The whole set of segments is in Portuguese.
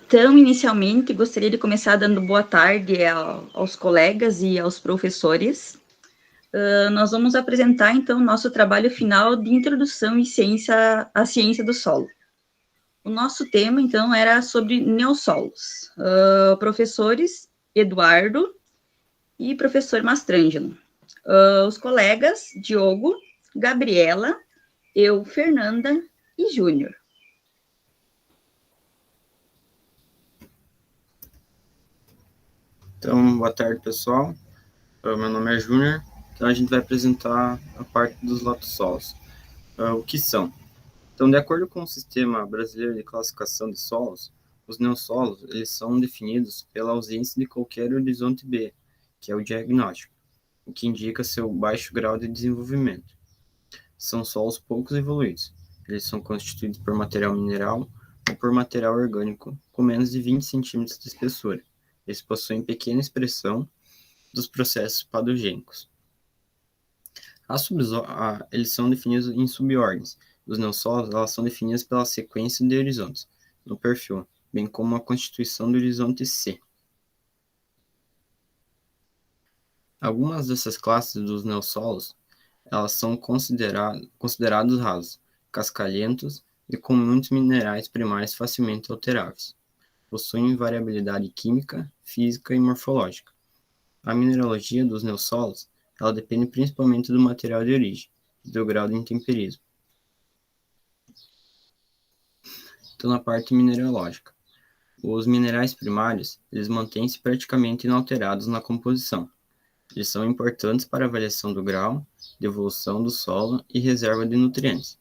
Então, inicialmente, gostaria de começar dando boa tarde aos colegas e aos professores. Nós vamos apresentar, então, nosso trabalho final de introdução à ciência do solo. O nosso tema, então, era sobre neossolos. Professores Eduardo e professor Mastrangelo. Os colegas Diogo, Gabriela, eu, Fernanda e Júnior. Então, boa tarde, pessoal. Meu nome é Júnior. Então, a gente vai apresentar a parte dos lotossolos. O que são? Então, de acordo com o Sistema Brasileiro de Classificação de Solos, os neossolos eles são definidos pela ausência de qualquer horizonte B, que é o diagnóstico, o que indica seu baixo grau de desenvolvimento. São solos poucos evoluídos. Eles são constituídos por material mineral ou por material orgânico com menos de 20 centímetros de espessura. Eles possuem pequena expressão dos processos patogênicos. Eles são definidos em subordens. Os neossolos elas são definidas pela sequência de horizontes no perfil, bem como a constituição do horizonte C. Algumas dessas classes dos neossolos elas são considerados rasos, cascalhentos e com muitos minerais primários facilmente alteráveis. Possuem variabilidade química, física e morfológica. A mineralogia dos neossolos ela depende principalmente do material de origem e do grau de intemperismo. Então, na parte mineralógica, os minerais primários eles mantêm-se praticamente inalterados na composição. Eles são importantes para a avaliação do grau de evolução do solo e reserva de nutrientes.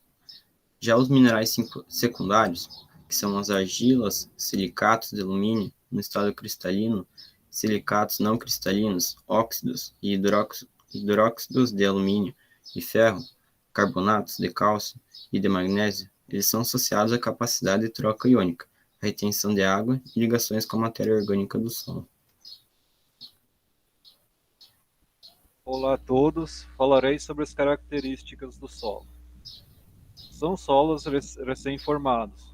Já os minerais secundários, que são as argilas, silicatos de alumínio no estado cristalino, silicatos não cristalinos, óxidos e hidróxidos de alumínio e ferro, carbonatos de cálcio e de magnésio, eles são associados à capacidade de troca iônica, à retenção de água e ligações com a matéria orgânica do solo. Olá a todos, falarei sobre as características do solo. São solos recém-formados,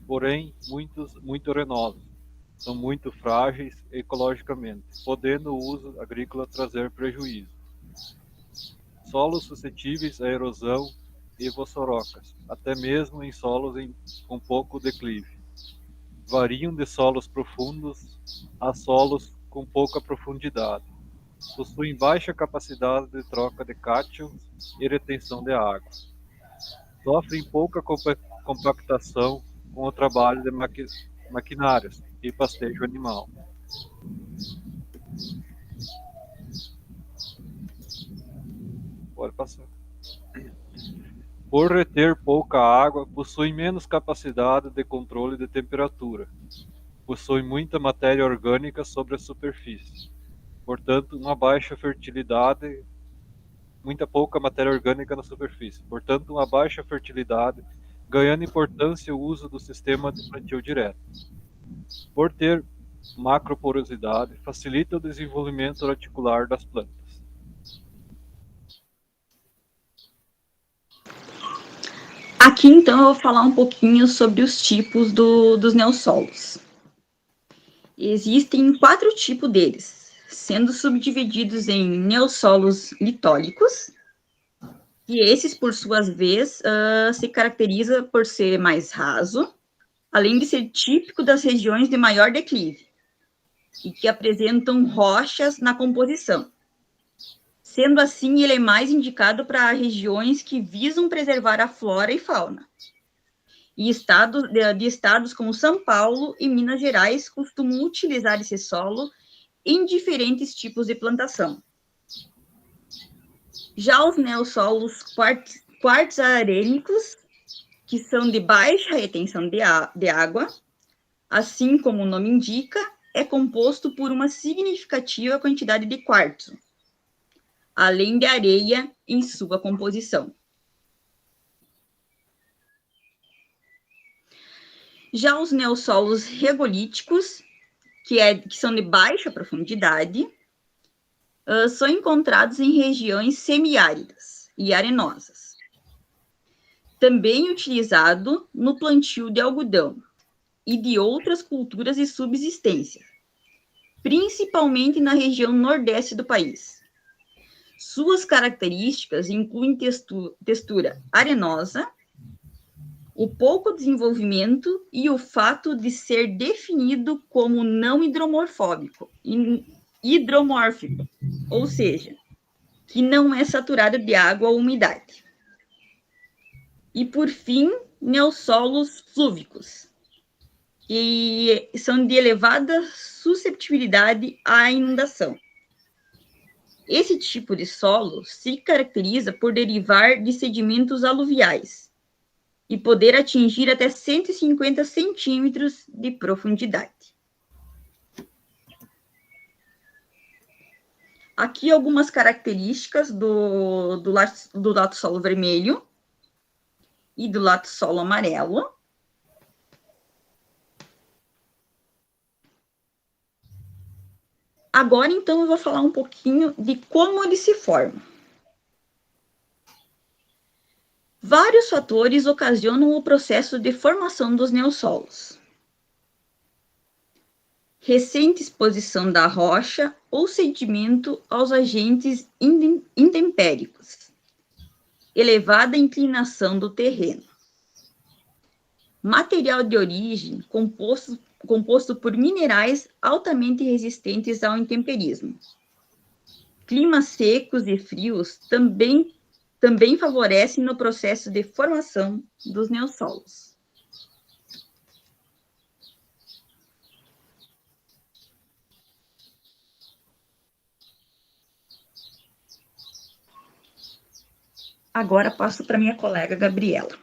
porém muito arenosos. São muito frágeis ecologicamente, podendo o uso agrícola trazer prejuízo. Solos suscetíveis à erosão e vossorocas, até mesmo em solos com pouco declive. Variam de solos profundos a solos com pouca profundidade. Possuem baixa capacidade de troca de cátions e retenção de água. Sofrem pouca compactação com o trabalho de maquinários e pastejo animal. Pode passar. Por reter pouca água, possuem menos capacidade de controle de temperatura. Possuem muita matéria orgânica sobre a superfície. Portanto, muita pouca matéria orgânica na superfície. Portanto, uma baixa fertilidade, ganhando importância o uso do sistema de plantio direto. Por ter macroporosidade, facilita o desenvolvimento radicular das plantas. Aqui, então, eu vou falar um pouquinho sobre os tipos dos neossolos. Existem 4 tipos deles, sendo subdivididos em neossolos litólicos, e esses, por sua vez, se caracteriza por ser mais raso, além de ser típico das regiões de maior declive, e que apresentam rochas na composição. Sendo assim, ele é mais indicado para regiões que visam preservar a flora e fauna. E estados como São Paulo e Minas Gerais costumam utilizar esse solo em diferentes tipos de plantação. Já os neossolos quartzo-arênicos, que são de baixa retenção de água, assim como o nome indica, é composto por uma significativa quantidade de quartzo, além de areia em sua composição. Já os neossolos regolíticos, que são de baixa profundidade, são encontrados em regiões semiáridas e arenosas. Também utilizado no plantio de algodão, e de outras culturas de subsistência, principalmente na região nordeste do país. Suas características incluem textura arenosa, o pouco desenvolvimento e o fato de ser definido como não hidromórfico, ou seja, que não é saturado de água ou umidade. E, por fim, neossolos flúvicos, e são de elevada susceptibilidade à inundação. Esse tipo de solo se caracteriza por derivar de sedimentos aluviais e poder atingir até 150 centímetros de profundidade. Aqui algumas características do lato solo vermelho e do lato solo amarelo. Agora, então, eu vou falar um pouquinho de como eles se formam. Vários fatores ocasionam o processo de formação dos neossolos. Recente exposição da rocha ou sedimento aos agentes intempéricos. Elevada inclinação do terreno. Material de origem composto por minerais altamente resistentes ao intemperismo. Climas secos e frios também favorecem no processo de formação dos neossolos. Agora passo para minha colega Gabriela.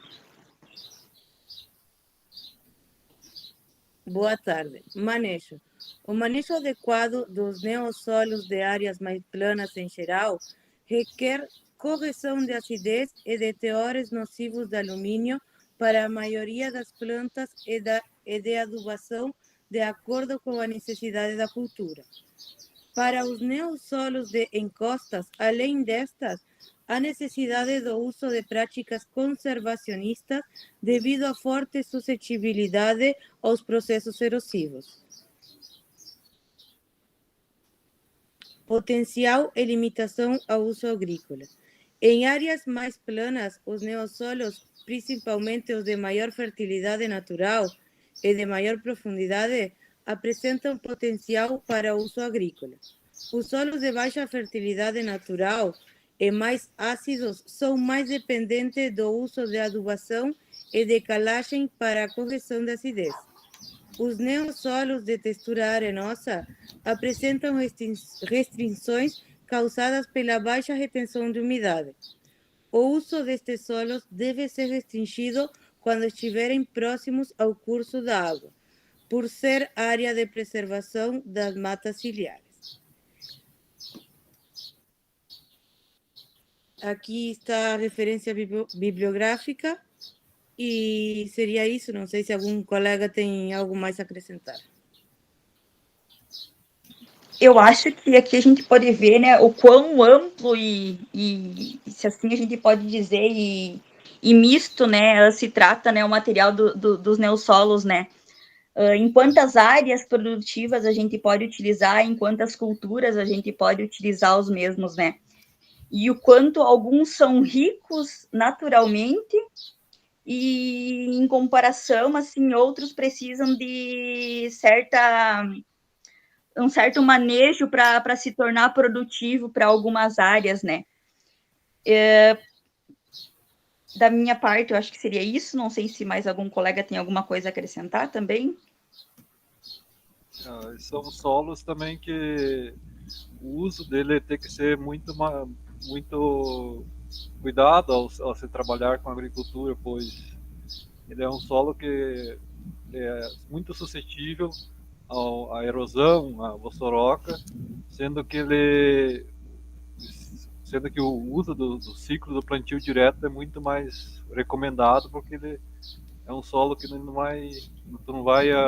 Boa tarde. Manejo. O manejo adequado dos neossolos de áreas mais planas em geral requer correção de acidez e de teores nocivos de alumínio para a maioria das plantas e de adubação de acordo com a necessidade da cultura. Para os neossolos de encostas, além destas, há necessidade do uso de práticas conservacionistas devido à forte suscetibilidade aos processos erosivos. Potencial e limitação ao uso agrícola. Em áreas mais planas, os neossolos, principalmente os de maior fertilidade natural e de maior profundidade, apresentam potencial para uso agrícola. Os solos de baixa fertilidade natural e mais ácidos são mais dependentes do uso de adubação e de calagem para a correção da acidez. Os neossolos de textura arenosa apresentam restrições causadas pela baixa retenção de umidade. O uso destes solos deve ser restringido quando estiverem próximos ao curso da água, por ser área de preservação das matas ciliares. Aqui está a referência bibliográfica e seria isso. Não sei se algum colega tem algo mais a acrescentar. Eu acho que aqui a gente pode ver, né, o quão amplo e se assim a gente pode dizer, e misto, né, se trata, né, o material dos neossolos, né. Em quantas áreas produtivas a gente pode utilizar, em quantas culturas a gente pode utilizar os mesmos, né. E o quanto alguns são ricos naturalmente e, em comparação, assim, outros precisam de um certo manejo para se tornar produtivo para algumas áreas, né? Da minha parte, eu acho que seria isso. Não sei se mais algum colega tem alguma coisa a acrescentar também. São solos também que o uso dele tem que ser muito cuidado ao se trabalhar com agricultura, pois ele é um solo que é muito suscetível à erosão, à vossoroca, sendo que o uso do ciclo do plantio direto é muito mais recomendado, porque ele é um solo que tu não vai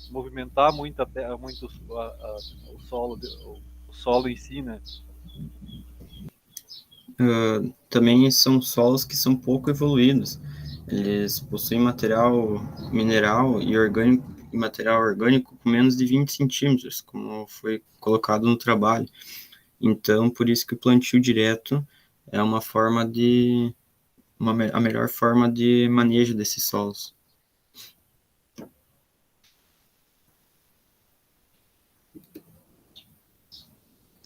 movimentar muito o solo em si, né? Também são solos que são pouco evoluídos. Eles possuem material mineral e orgânico e material orgânico com menos de 20 centímetros, como foi colocado no trabalho. Então, por isso que o plantio direto é uma forma a melhor forma de manejo desses solos.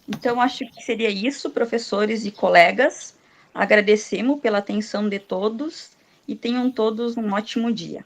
Então, acho que seria isso, professores e colegas. Agradecemos pela atenção de todos e tenham todos um ótimo dia.